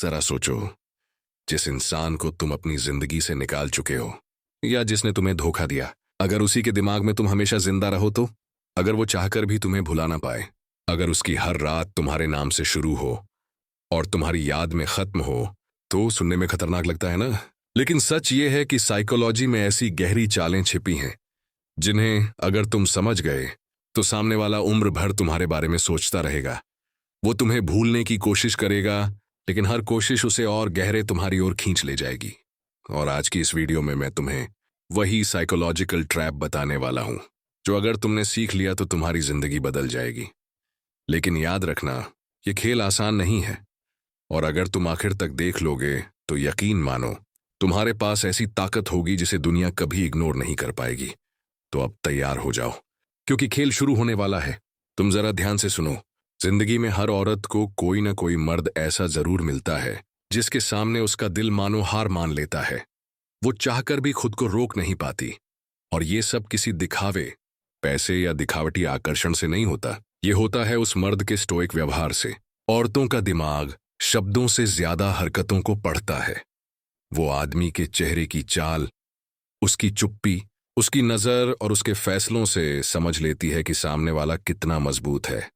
जरा सोचो, जिस इंसान को तुम अपनी जिंदगी से निकाल चुके हो या जिसने तुम्हें धोखा दिया, अगर उसी के दिमाग में तुम हमेशा जिंदा रहो तो? अगर वो चाहकर भी तुम्हें भुला ना पाए, अगर उसकी हर रात तुम्हारे नाम से शुरू हो और तुम्हारी याद में खत्म हो, तो सुनने में खतरनाक लगता है ना? लेकिन सच ये है कि साइकोलॉजी में ऐसी गहरी चालें छिपी हैं जिन्हें अगर तुम समझ गए तो सामने वाला उम्र भर तुम्हारे बारे में सोचता रहेगा। वो तुम्हें भूलने की कोशिश करेगा, लेकिन हर कोशिश उसे और गहरे तुम्हारी ओर खींच ले जाएगी। और आज की इस वीडियो में मैं तुम्हें वही साइकोलॉजिकल ट्रैप बताने वाला हूं, जो अगर तुमने सीख लिया तो तुम्हारी जिंदगी बदल जाएगी। लेकिन याद रखना, ये खेल आसान नहीं है, और अगर तुम आखिर तक देख लोगे तो यकीन मानो, तुम्हारे पास ऐसी ताकत होगी जिसे दुनिया कभी इग्नोर नहीं कर पाएगी। तो अब तैयार हो जाओ, क्योंकि खेल शुरू होने वाला है। तुम जरा ध्यान से सुनो। जिंदगी में हर औरत को कोई ना कोई मर्द ऐसा जरूर मिलता है जिसके सामने उसका दिल मानो हार मान लेता है। वो चाहकर भी खुद को रोक नहीं पाती। और ये सब किसी दिखावे, पैसे या दिखावटी आकर्षण से नहीं होता। ये होता है उस मर्द के स्टोइक व्यवहार से। औरतों का दिमाग शब्दों से ज्यादा हरकतों को पढ़ता है। वो आदमी के चेहरे की चाल, उसकी चुप्पी, उसकी नजर और उसके फैसलों से समझ लेती है कि सामने वाला कितना मजबूत है।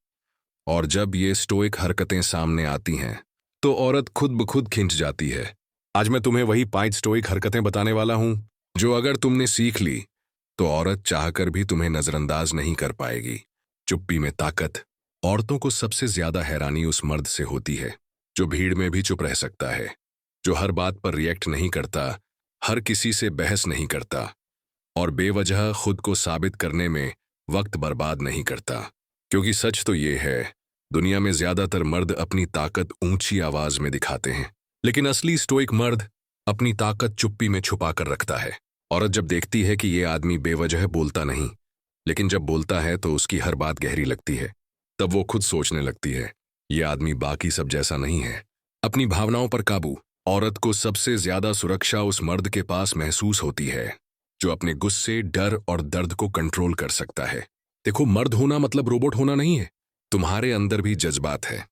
और जब ये स्टोइक हरकतें सामने आती हैं तो औरत खुद ब खुद खिंच जाती है। आज मैं तुम्हें वही 5 स्टोइक हरकतें बताने वाला हूं जो अगर तुमने सीख ली तो औरत चाहकर भी तुम्हें नजरअंदाज नहीं कर पाएगी। चुप्पी में ताकत। औरतों को सबसे ज्यादा हैरानी उस मर्द से होती है जो भीड़ में भी चुप रह सकता है, जो हर बात पर रिएक्ट नहीं करता, हर किसी से बहस नहीं करता और बेवजह खुद को साबित करने में वक्त बर्बाद नहीं करता। क्योंकि सच तो ये है, दुनिया में ज्यादातर मर्द अपनी ताकत ऊंची आवाज में दिखाते हैं, लेकिन असली स्टोइक मर्द अपनी ताकत चुप्पी में छुपा कर रखता है। औरत जब देखती है कि ये आदमी बेवजह बोलता नहीं, लेकिन जब बोलता है तो उसकी हर बात गहरी लगती है, तब वो खुद सोचने लगती है, ये आदमी बाकी सब जैसा नहीं है। अपनी भावनाओं पर काबू। औरत को सबसे ज्यादा सुरक्षा उस मर्द के पास महसूस होती है जो अपने गुस्से, डर और दर्द को कंट्रोल कर सकता है। देखो, मर्द होना मतलब रोबोट होना नहीं है। तुम्हारे अंदर भी जज्बात है,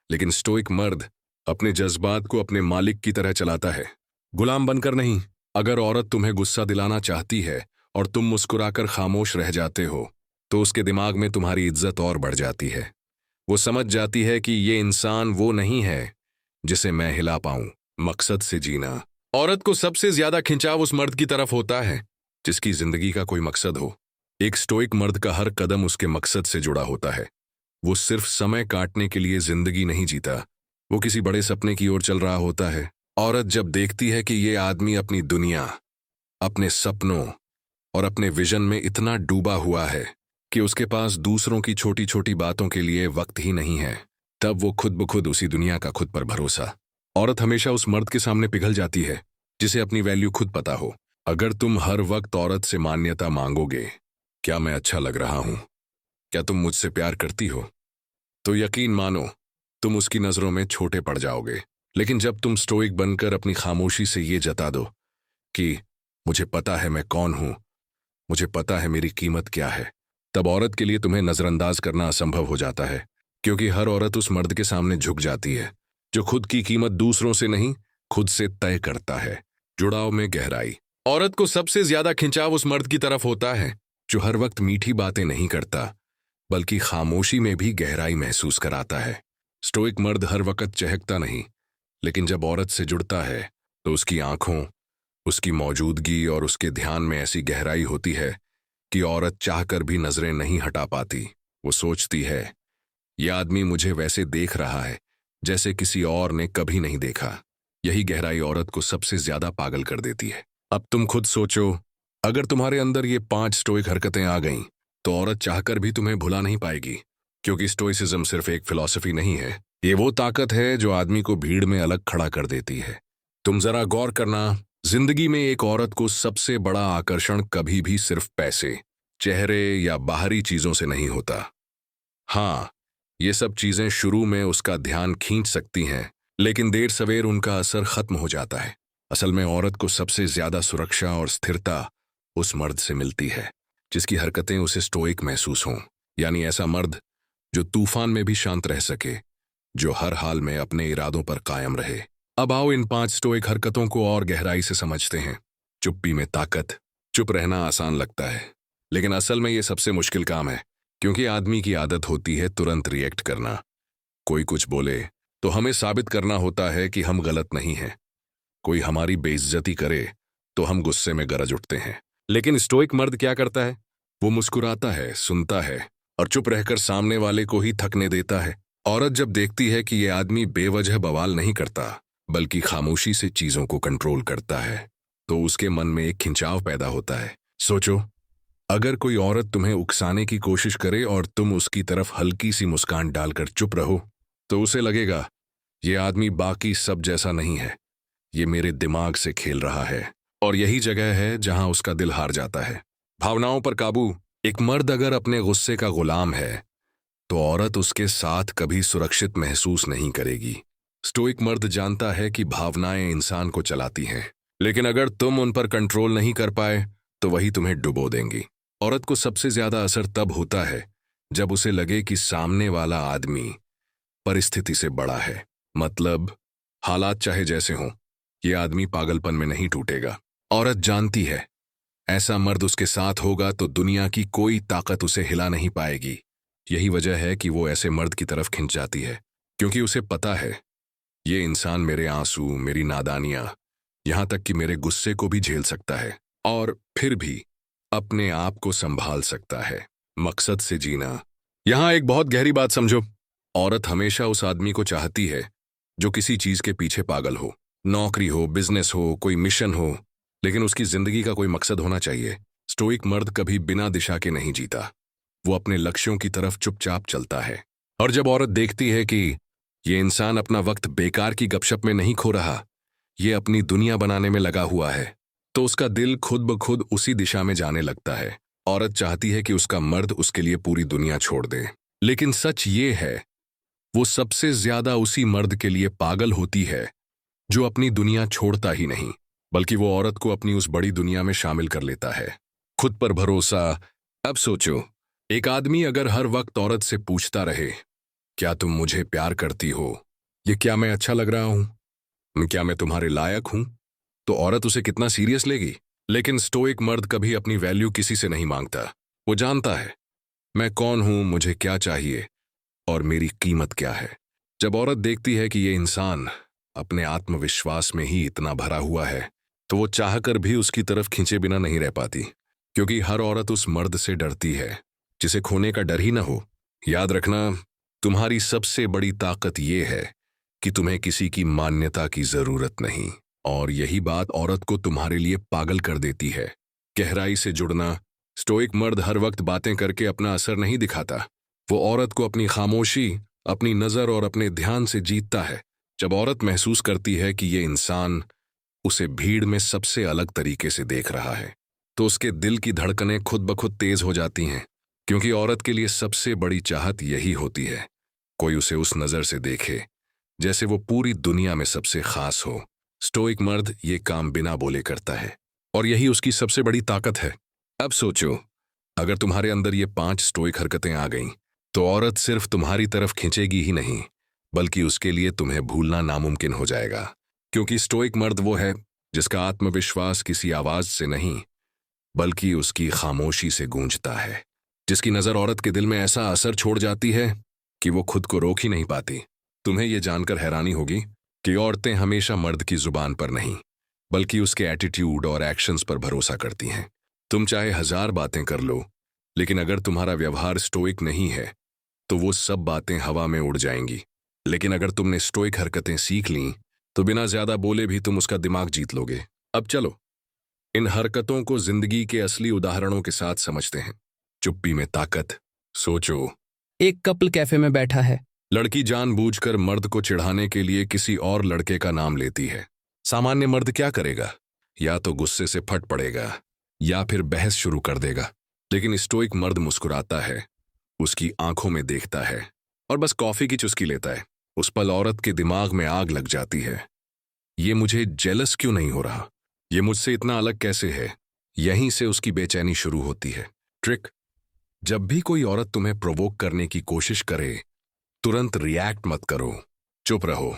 लेकिन स्टोइक मर्द अपने जज्बात को अपने मालिक की तरह चलाता है, गुलाम बनकर नहीं। अगर औरत तुम्हें गुस्सा दिलाना चाहती है और तुम मुस्कुराकर खामोश रह जाते हो, तो उसके दिमाग में तुम्हारी इज्जत और बढ़ जाती है। वो समझ जाती है कि ये इंसान वो नहीं है जिसे मैं हिला पाऊं। मकसद से जीना। औरत को सबसे ज्यादा खिंचाव उस मर्द की तरफ होता है जिसकी जिंदगी का कोई मकसद हो। एक स्टोइक मर्द का हर कदम उसके मकसद से जुड़ा होता है। वो सिर्फ समय काटने के लिए जिंदगी नहीं जीता, वो किसी बड़े सपने की ओर चल रहा होता है। औरत जब देखती है कि ये आदमी अपनी दुनिया, अपने सपनों और अपने विजन में इतना डूबा हुआ है कि उसके पास दूसरों की छोटी छोटी बातों के लिए वक्त ही नहीं है, तब वो खुद ब खुद उसी दुनिया का खुद पर भरोसा। औरत हमेशा उस मर्द के सामने पिघल जाती है जिसे अपनी वैल्यू खुद पता हो। अगर तुम हर वक्त औरत से मान्यता मांगोगे, क्या मैं अच्छा लग रहा हूं, क्या तुम मुझसे प्यार करती हो, तो यकीन मानो तुम उसकी नजरों में छोटे पड़ जाओगे। लेकिन जब तुम स्टोइक बनकर अपनी खामोशी से ये जता दो कि मुझे पता है मैं कौन हूं, मुझे पता है मेरी कीमत क्या है, तब औरत के लिए तुम्हें नजरअंदाज करना असंभव हो जाता है। क्योंकि हर औरत उस मर्द के सामने झुक जाती है जो खुद की कीमत दूसरों से नहीं, खुद से तय करता है। जुड़ाव में गहराई। औरत को सबसे ज्यादा खिंचाव उस मर्द की तरफ होता है जो हर वक्त मीठी बातें नहीं करता, बल्कि खामोशी में भी गहराई महसूस कराता है। स्टोइक मर्द हर वक्त चहकता नहीं, लेकिन जब औरत से जुड़ता है तो उसकी आंखों, उसकी मौजूदगी और उसके ध्यान में ऐसी गहराई होती है कि औरत चाहकर भी नजरें नहीं हटा पाती। वो सोचती है, यह आदमी मुझे वैसे देख रहा है जैसे किसी और ने कभी नहीं देखा। यही गहराई औरत को सबसे ज्यादा पागल कर देती है। अब तुम खुद सोचो, अगर तुम्हारे अंदर ये 5 स्टोइक हरकतें आ गईं, तो औरत चाहकर भी तुम्हें भुला नहीं पाएगी। क्योंकि स्टोइसिज्म सिर्फ एक फिलॉसफी नहीं है, ये वो ताकत है जो आदमी को भीड़ में अलग खड़ा कर देती है। तुम जरा गौर करना, जिंदगी में एक औरत को सबसे बड़ा आकर्षण कभी भी सिर्फ पैसे, चेहरे या बाहरी चीजों से नहीं होता। हाँ, ये सब चीजें शुरू में उसका ध्यान खींच सकती हैं, लेकिन देर सवेर उनका असर खत्म हो जाता है। असल में औरत को सबसे ज्यादा सुरक्षा और स्थिरता उस मर्द से मिलती है जिसकी हरकतें उसे स्टोइक महसूस हों। यानी ऐसा मर्द जो तूफान में भी शांत रह सके, जो हर हाल में अपने इरादों पर कायम रहे। अब आओ इन 5 स्टोइक हरकतों को और गहराई से समझते हैं। चुप्पी में ताकत। चुप रहना आसान लगता है, लेकिन असल में ये सबसे मुश्किल काम है, क्योंकि आदमी की आदत होती है तुरंत रिएक्ट करना। कोई कुछ बोले तो हमें साबित करना होता है कि हम गलत नहीं हैं। कोई हमारी बेइज्जती करे तो हम गुस्से में गरज उठते हैं। लेकिन स्टोइक मर्द क्या करता है? वो मुस्कुराता है, सुनता है और चुप रहकर सामने वाले को ही थकने देता है। औरत जब देखती है कि ये आदमी बेवजह बवाल नहीं करता, बल्कि खामोशी से चीजों को कंट्रोल करता है, तो उसके मन में एक खिंचाव पैदा होता है। सोचो, अगर कोई औरत तुम्हें उकसाने की कोशिश करे और तुम उसकी तरफ हल्की सी मुस्कान डालकर चुप रहो, तो उसे लगेगा ये आदमी बाकी सब जैसा नहीं है, ये मेरे दिमाग से खेल रहा है। और यही जगह है जहां उसका दिल हार जाता है। भावनाओं पर काबू। एक मर्द अगर अपने गुस्से का गुलाम है, तो औरत उसके साथ कभी सुरक्षित महसूस नहीं करेगी। स्टोइक मर्द जानता है कि भावनाएं इंसान को चलाती हैं, लेकिन अगर तुम उन पर कंट्रोल नहीं कर पाए तो वही तुम्हें डुबो देंगी। औरत को सबसे ज्यादा असर तब होता है जब उसे लगे कि सामने वाला आदमी परिस्थिति से बड़ा है। मतलब, हालात चाहे जैसे हों, ये आदमी पागलपन में नहीं टूटेगा। औरत जानती है ऐसा मर्द उसके साथ होगा तो दुनिया की कोई ताकत उसे हिला नहीं पाएगी। यही वजह है कि वो ऐसे मर्द की तरफ खिंच जाती है, क्योंकि उसे पता है ये इंसान मेरे आंसू, मेरी नादानियां, यहां तक कि मेरे गुस्से को भी झेल सकता है और फिर भी अपने आप को संभाल सकता है। मकसद से जीना। यहां एक बहुत गहरी बात समझो। औरत हमेशा उस आदमी को चाहती है जो किसी चीज के पीछे पागल हो। नौकरी हो, बिजनेस हो, कोई मिशन हो, लेकिन उसकी जिंदगी का कोई मकसद होना चाहिए। स्टोइक मर्द कभी बिना दिशा के नहीं जीता। वो अपने लक्ष्यों की तरफ चुपचाप चलता है। और जब औरत देखती है कि ये इंसान अपना वक्त बेकार की गपशप में नहीं खो रहा, ये अपनी दुनिया बनाने में लगा हुआ है, तो उसका दिल खुद ब खुद उसी दिशा में जाने लगता है। औरत चाहती है कि उसका मर्द उसके लिए पूरी दुनिया छोड़ दे, लेकिन सच ये है वो सबसे ज्यादा उसी मर्द के लिए पागल होती है जो अपनी दुनिया छोड़ता ही नहीं, बल्कि वो औरत को अपनी उस बड़ी दुनिया में शामिल कर लेता है। खुद पर भरोसा। अब सोचो, एक आदमी अगर हर वक्त औरत से पूछता रहे, क्या तुम मुझे प्यार करती हो, ये क्या मैं अच्छा लग रहा हूं, क्या मैं तुम्हारे लायक हूं, तो औरत उसे कितना सीरियस लेगी। लेकिन स्टोइक मर्द कभी अपनी वैल्यू किसी से नहीं मांगता। वो जानता है मैं कौन हूं, मुझे क्या चाहिए और मेरी कीमत क्या है। जब औरत देखती है कि ये इंसान अपने आत्मविश्वास में ही इतना भरा हुआ है, तो वो चाहकर भी उसकी तरफ खींचे बिना नहीं रह पाती, क्योंकि हर औरत उस मर्द से डरती है जिसे खोने का डर ही ना हो। याद रखना, तुम्हारी सबसे बड़ी ताकत ये है कि तुम्हें किसी की मान्यता की जरूरत नहीं, और यही बात औरत को तुम्हारे लिए पागल कर देती है। गहराई से जुड़ना। स्टोइक मर्द हर वक्त बातें करके अपना असर नहीं दिखाता। वो औरत को अपनी खामोशी, अपनी नजर और अपने ध्यान से जीतता है। जब औरत महसूस करती है कि ये इंसान उसे भीड़ में सबसे अलग तरीके से देख रहा है, तो उसके दिल की धड़कनें खुद ब खुद तेज हो जाती हैं, क्योंकि औरत के लिए सबसे बड़ी चाहत यही होती है कोई उसे उस नजर से देखे जैसे वो पूरी दुनिया में सबसे खास हो। स्टोइक मर्द ये काम बिना बोले करता है, और यही उसकी सबसे बड़ी ताकत है। अब सोचो, अगर तुम्हारे अंदर ये 5 स्टोइक हरकतें आ गईं, तो औरत सिर्फ तुम्हारी तरफ खींचेगी ही नहीं, बल्कि उसके लिए तुम्हें भूलना नामुमकिन हो जाएगा। क्योंकि स्टोइक मर्द वो है जिसका आत्मविश्वास किसी आवाज से नहीं, बल्कि उसकी खामोशी से गूंजता है, जिसकी नजर औरत के दिल में ऐसा असर छोड़ जाती है कि वो खुद को रोक ही नहीं पाती। तुम्हें यह जानकर हैरानी होगी कि औरतें हमेशा मर्द की जुबान पर नहीं, बल्कि उसके एटीट्यूड और एक्शंस पर भरोसा करती हैं। तुम चाहे 1000 बातें कर लो, लेकिन अगर तुम्हारा व्यवहार स्टोइक नहीं है, तो वो सब बातें हवा में उड़ जाएंगी। लेकिन अगर तुमने स्टोइक हरकतें सीख लीं, तो बिना ज्यादा बोले भी तुम उसका दिमाग जीत लोगे। अब चलो इन हरकतों को जिंदगी के असली उदाहरणों के साथ समझते हैं। चुप्पी में ताकत। सोचो, एक कपल कैफे में बैठा है। लड़की जानबूझकर मर्द को चिढ़ाने के लिए किसी और लड़के का नाम लेती है। सामान्य मर्द क्या करेगा? या तो गुस्से से फट पड़ेगा या फिर बहस शुरू कर देगा। लेकिन स्टोइक मर्द मुस्कुराता है, उसकी आंखों में देखता है और बस कॉफी की चुस्की लेता है। उस पल औरत के दिमाग में आग लग जाती है। ये मुझे जेलस क्यों नहीं हो रहा? ये मुझसे इतना अलग कैसे है? यहीं से उसकी बेचैनी शुरू होती है। ट्रिक: जब भी कोई औरत तुम्हें प्रोवोक करने की कोशिश करे, तुरंत रिएक्ट मत करो, चुप रहो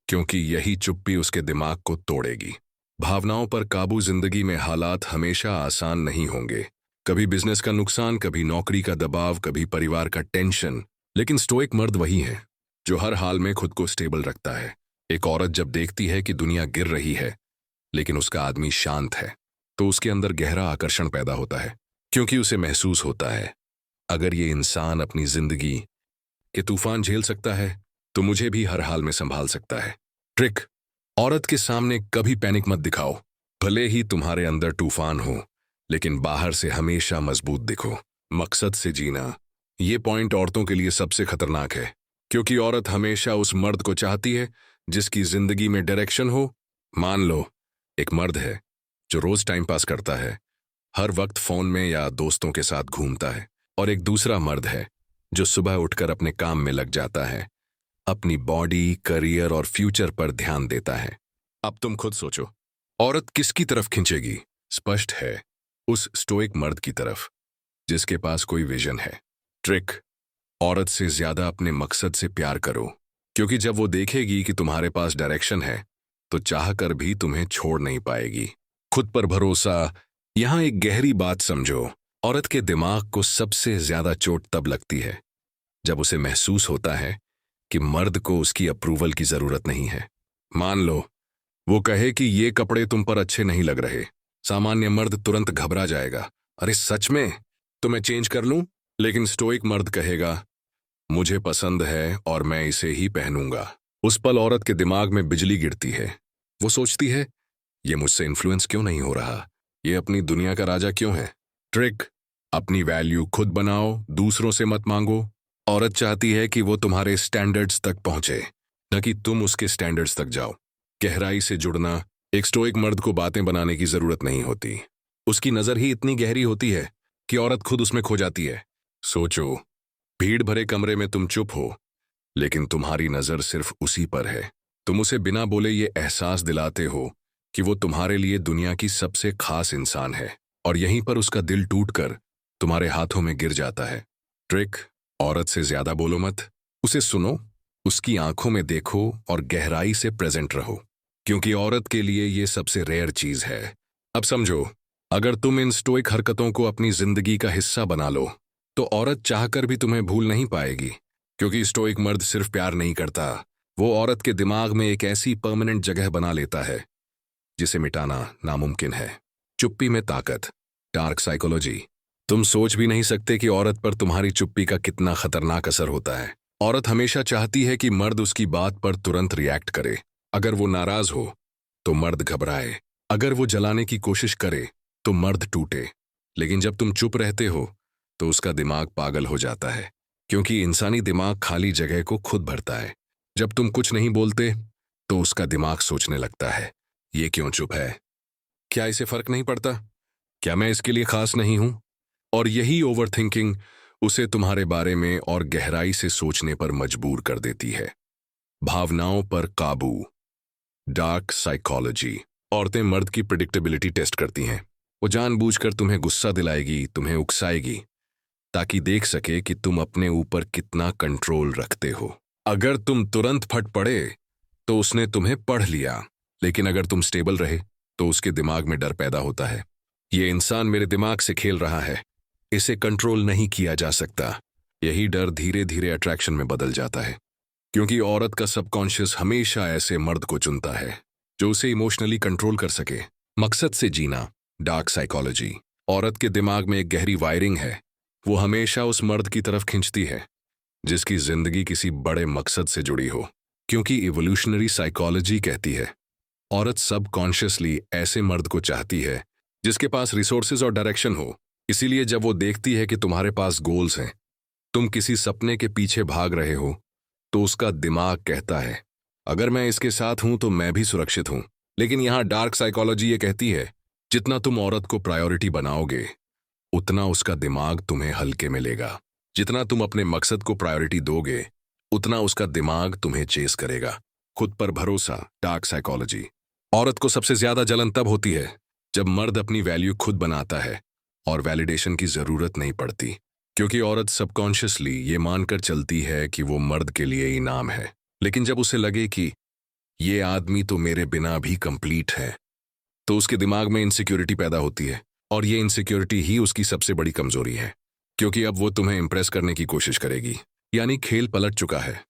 क्योंकि यही चुप्पी उसके दिमाग को तोड़ेगी। भावनाओं पर काबू जिंदगी में हालात हमेशा आसान नहीं होंगे। कभी बिजनेस का नुकसान, कभी नौकरी का दबाव, कभी परिवार का टेंशन। लेकिन स्टोइक मर्द वही है जो हर हाल में खुद को स्टेबल रखता है। एक औरत जब देखती है कि दुनिया गिर रही है लेकिन उसका आदमी शांत है, तो उसके अंदर गहरा आकर्षण पैदा होता है, क्योंकि उसे महसूस होता है अगर ये इंसान अपनी जिंदगी के तूफान झेल सकता है तो मुझे भी हर हाल में संभाल सकता है। ट्रिक: औरत के सामने कभी पैनिक मत दिखाओ। भले ही तुम्हारे अंदर तूफान हो, लेकिन बाहर से हमेशा मजबूत दिखो। मकसद से जीना, ये पॉइंट औरतों के लिए सबसे खतरनाक है, क्योंकि औरत हमेशा उस मर्द को चाहती है जिसकी जिंदगी में डायरेक्शन हो। मान लो एक मर्द है जो रोज टाइम पास करता है, हर वक्त फोन में या दोस्तों के साथ घूमता है, और एक दूसरा मर्द है जो सुबह उठकर अपने काम में लग जाता है, अपनी बॉडी, करियर और फ्यूचर पर ध्यान देता है। अब तुम खुद सोचो, औरत किसकी तरफ खींचेगी? स्पष्ट है, उस स्टोइक मर्द की तरफ जिसके पास कोई विजन है। ट्रिक: औरत से ज्यादा अपने मकसद से प्यार करो, क्योंकि जब वो देखेगी कि तुम्हारे पास डायरेक्शन है तो चाहकर भी तुम्हें छोड़ नहीं पाएगी। खुद पर भरोसा। यहां एक गहरी बात समझो, औरत के दिमाग को सबसे ज्यादा चोट तब लगती है जब उसे महसूस होता है कि मर्द को उसकी अप्रूवल की जरूरत नहीं है। मान लो वो कहे कि ये कपड़े तुम पर अच्छे नहीं लग रहे। सामान्य मर्द तुरंत घबरा जाएगा, अरे सच में? तो मैं चेंज कर लूं? लेकिन स्टोइक मर्द कहेगा, मुझे पसंद है और मैं इसे ही पहनूंगा। उस पल औरत के दिमाग में बिजली गिरती है। वो सोचती है, ये मुझसे इन्फ्लुएंस क्यों नहीं हो रहा? ये अपनी दुनिया का राजा क्यों है? ट्रिक: अपनी वैल्यू खुद बनाओ, दूसरों से मत मांगो। औरत चाहती है कि वो तुम्हारे स्टैंडर्ड्स तक पहुंचे, न कि तुम उसके स्टैंडर्ड्स तक जाओ। गहराई से जुड़ना। एक स्टोइक मर्द को बातें बनाने की जरूरत नहीं होती, उसकी नजर ही इतनी गहरी होती है कि औरत खुद उसमें खो जाती है। सोचो, भीड़ भरे कमरे में तुम चुप हो, लेकिन तुम्हारी नजर सिर्फ उसी पर है। तुम उसे बिना बोले ये एहसास दिलाते हो कि वो तुम्हारे लिए दुनिया की सबसे खास इंसान है, और यहीं पर उसका दिल टूटकर तुम्हारे हाथों में गिर जाता है। ट्रिक: औरत से ज्यादा बोलो मत, उसे सुनो, उसकी आंखों में देखो और गहराई से प्रेजेंट रहो, क्योंकि औरत के लिए ये सबसे रेयर चीज है। अब समझो, अगर तुम इन स्टोइक हरकतों को अपनी जिंदगी का हिस्सा बना लो तो औरत चाहकर भी तुम्हें भूल नहीं पाएगी, क्योंकि स्टोइक मर्द सिर्फ प्यार नहीं करता, वो औरत के दिमाग में एक ऐसी परमानेंट जगह बना लेता है जिसे मिटाना नामुमकिन है। चुप्पी में ताकत। Dark psychology. तुम सोच भी नहीं सकते कि औरत पर तुम्हारी चुप्पी का कितना खतरनाक असर होता है। औरत हमेशा चाहती है कि मर्द उसकी बात पर तुरंत रिएक्ट करे। अगर वो नाराज हो तो मर्द घबराए, अगर वो जलाने की कोशिश करे तो मर्द टूटे। लेकिन जब तुम चुप रहते हो तो उसका दिमाग पागल हो जाता है, क्योंकि इंसानी दिमाग खाली जगह को खुद भरता है। जब तुम कुछ नहीं बोलते तो उसका दिमाग सोचने लगता है, ये क्यों चुप है? क्या इसे फर्क नहीं पड़ता? क्या मैं इसके लिए खास नहीं हूं? और यही ओवरथिंकिंग उसे तुम्हारे बारे में और गहराई से सोचने पर मजबूर कर देती है। भावनाओं पर काबू। Dark psychology. औरतें मर्द की प्रिडिक्टेबिलिटी टेस्ट करती हैं। वो जानबूझकर तुम्हें गुस्सा दिलाएगी, तुम्हें उकसाएगी, ताकि देख सके कि तुम अपने ऊपर कितना कंट्रोल रखते हो। अगर तुम तुरंत फट पड़े तो उसने तुम्हें पढ़ लिया, लेकिन अगर तुम स्टेबल रहे तो उसके दिमाग में डर पैदा होता है, ये इंसान मेरे दिमाग से खेल रहा है, इसे कंट्रोल नहीं किया जा सकता। यही डर धीरे धीरे अट्रैक्शन में बदल जाता है, क्योंकि औरत का सबकॉन्शियस हमेशा ऐसे मर्द को चुनता है जो उसे इमोशनली कंट्रोल कर सके। मकसद से जीना। Dark psychology. औरत के दिमाग में एक गहरी वायरिंग है, वो हमेशा उस मर्द की तरफ खींचती है जिसकी जिंदगी किसी बड़े मकसद से जुड़ी हो, क्योंकि इवोल्यूशनरी साइकोलॉजी कहती है औरत सबकॉन्शियसली ऐसे मर्द को चाहती है जिसके पास रिसोर्सेज और डायरेक्शन हो। इसीलिए जब वो देखती है कि तुम्हारे पास गोल्स हैं, तुम किसी सपने के पीछे भाग रहे हो, तो उसका दिमाग कहता है, अगर मैं इसके साथ हूं तो मैं भी सुरक्षित हूं। लेकिन यहां डार्क साइकोलॉजी ये कहती है, जितना तुम औरत को प्रायोरिटी बनाओगे उतना उसका दिमाग तुम्हें हल्के में लेगा। जितना तुम अपने मकसद को प्रायोरिटी दोगे उतना उसका दिमाग तुम्हें चेस करेगा। खुद पर भरोसा। Dark psychology. औरत को सबसे ज्यादा जलन तब होती है जब मर्द अपनी वैल्यू खुद बनाता है और वैलिडेशन की जरूरत नहीं पड़ती, क्योंकि औरत सबकॉन्शियसली ये मानकर चलती है कि वो मर्द के लिए इनाम है। लेकिन जब उसे लगे कि ये आदमी तो मेरे बिना भी कंप्लीट है। तो उसके दिमाग में इनसिक्योरिटी पैदा होती है, और ये इनसिक्योरिटी ही उसकी सबसे बड़ी कमजोरी है, क्योंकि अब वो तुम्हें इंप्रेस करने की कोशिश करेगी। यानी खेल पलट चुका है।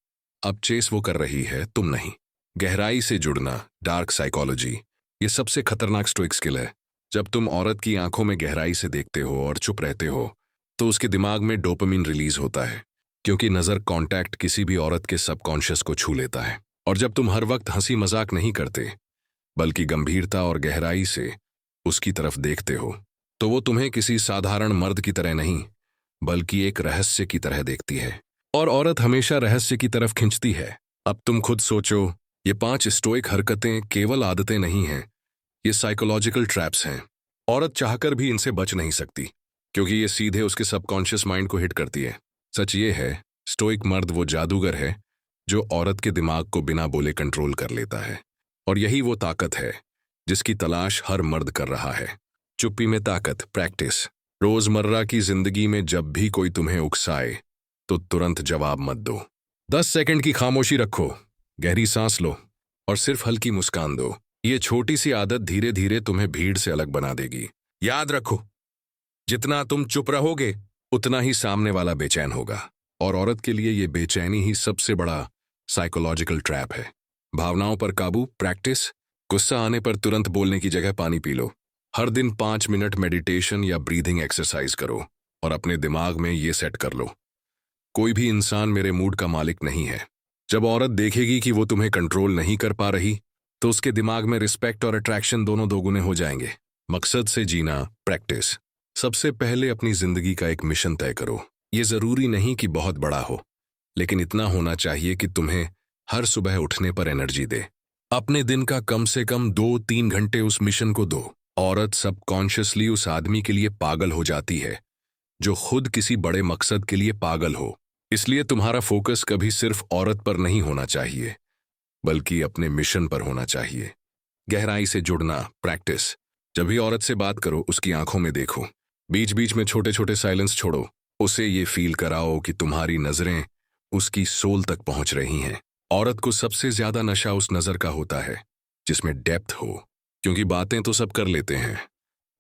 अब चेस वो कर रही है, तुम नहीं। गहराई से जुड़ना, डार्क साइकोलॉजी, ये सबसे खतरनाक स्टोइक स्किल है। जब तुम औरत की आंखों में गहराई से देखते हो और चुप रहते हो, तो उसके दिमाग में डोपामिन रिलीज होता है, क्योंकि नजर कांटेक्ट किसी भी औरत के सबकॉन्शियस को छू लेता है। और जब तुम हर वक्त हंसी मजाक नहीं करते, बल्कि गंभीरता और गहराई से उसकी तरफ देखते हो, तो वो तुम्हें किसी साधारण मर्द की तरह नहीं, बल्कि एक रहस्य की तरह देखती है। और औरत हमेशा रहस्य की तरफ खिंचती है। अब तुम खुद सोचो, ये 5 स्टोइक हरकतें केवल आदतें नहीं हैं, ये साइकोलॉजिकल ट्रैप्स हैं। औरत चाहकर भी इनसे बच नहीं सकती, क्योंकि ये सीधे उसके सबकॉन्शियस माइंड को हिट करती है। सच ये है, स्टोइक मर्द वो जादूगर है जो औरत के दिमाग को बिना बोले कंट्रोल कर लेता है। और यही वो ताकत है जिसकी तलाश हर मर्द कर रहा है। चुप्पी में ताकत, प्रैक्टिस। रोजमर्रा की जिंदगी में जब भी कोई तुम्हें उकसाए, तो तुरंत जवाब मत दो। 10 सेकंड की खामोशी रखो, गहरी सांस लो और सिर्फ हल्की मुस्कान दो। ये छोटी सी आदत धीरे धीरे तुम्हें भीड़ से अलग बना देगी। याद रखो, जितना तुम चुप रहोगे, उतना ही सामने वाला बेचैन होगा। और औरत के लिए ये बेचैनी ही सबसे बड़ा साइकोलॉजिकल ट्रैप है। भावनाओं पर काबू, प्रैक्टिस। गुस्सा आने पर तुरंत बोलने की जगह पानी पी लो। हर दिन 5 मिनट मेडिटेशन या ब्रीदिंग एक्सरसाइज करो और अपने दिमाग में ये सेट कर लो, कोई भी इंसान मेरे मूड का मालिक नहीं है। जब औरत देखेगी कि वो तुम्हें कंट्रोल नहीं कर पा रही, तो उसके दिमाग में रिस्पेक्ट और अट्रैक्शन दोनों दोगुने हो जाएंगे। मकसद से जीना, प्रैक्टिस। सबसे पहले अपनी जिंदगी का एक मिशन तय करो। ये जरूरी नहीं कि बहुत बड़ा हो, लेकिन इतना होना चाहिए कि तुम्हें हर सुबह उठने पर एनर्जी दे। अपने दिन का कम से कम 2-3 घंटे उस मिशन को दो। औरत सबकॉन्शियसली उस आदमी के लिए पागल हो जाती है जो खुद किसी बड़े मकसद के लिए पागल हो। इसलिए तुम्हारा फोकस कभी सिर्फ औरत पर नहीं होना चाहिए, बल्कि अपने मिशन पर होना चाहिए। गहराई से जुड़ना, प्रैक्टिस। जब भी औरत से बात करो, उसकी आंखों में देखो। बीच बीच में छोटे छोटे साइलेंस छोड़ो। उसे ये फील कराओ कि तुम्हारी नजरें उसकी सोल तक पहुंच रही हैं। औरत को सबसे ज्यादा नशा उस नजर का होता है जिसमें डेप्थ हो, क्योंकि बातें तो सब कर लेते हैं,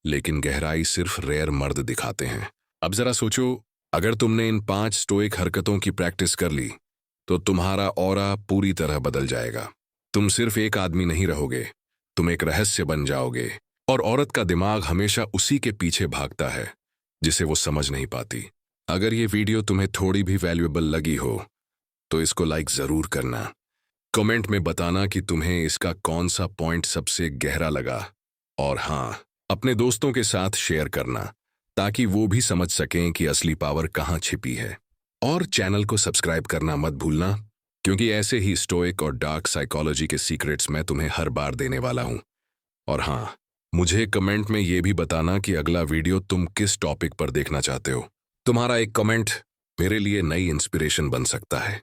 लेकिन गहराई सिर्फ रेयर मर्द दिखाते हैं। अब जरा सोचो, अगर तुमने इन 5 स्टोइक हरकतों की प्रैक्टिस कर ली, तो तुम्हारा ऑरा पूरी तरह बदल जाएगा। तुम सिर्फ एक आदमी नहीं रहोगे, तुम एक रहस्य बन जाओगे। और औरत का दिमाग हमेशा उसी के पीछे भागता है जिसे वो समझ नहीं पाती। अगर ये वीडियो तुम्हें थोड़ी भी वैल्यूएबल लगी हो, तो इसको लाइक जरूर करना। कमेंट में बताना कि तुम्हें इसका कौन सा पॉइंट सबसे गहरा लगा। और हाँ, अपने दोस्तों के साथ शेयर करना, ताकि वो भी समझ सकें कि असली पावर कहाँ छिपी है। और चैनल को सब्सक्राइब करना मत भूलना, क्योंकि ऐसे ही स्टोइक और डार्क साइकोलॉजी के सीक्रेट्स मैं तुम्हें हर बार देने वाला हूँ। और हाँ, मुझे कमेंट में ये भी बताना कि अगला वीडियो तुम किस टॉपिक पर देखना चाहते हो। तुम्हारा एक कमेंट मेरे लिए नई इंस्पिरेशन बन सकता है।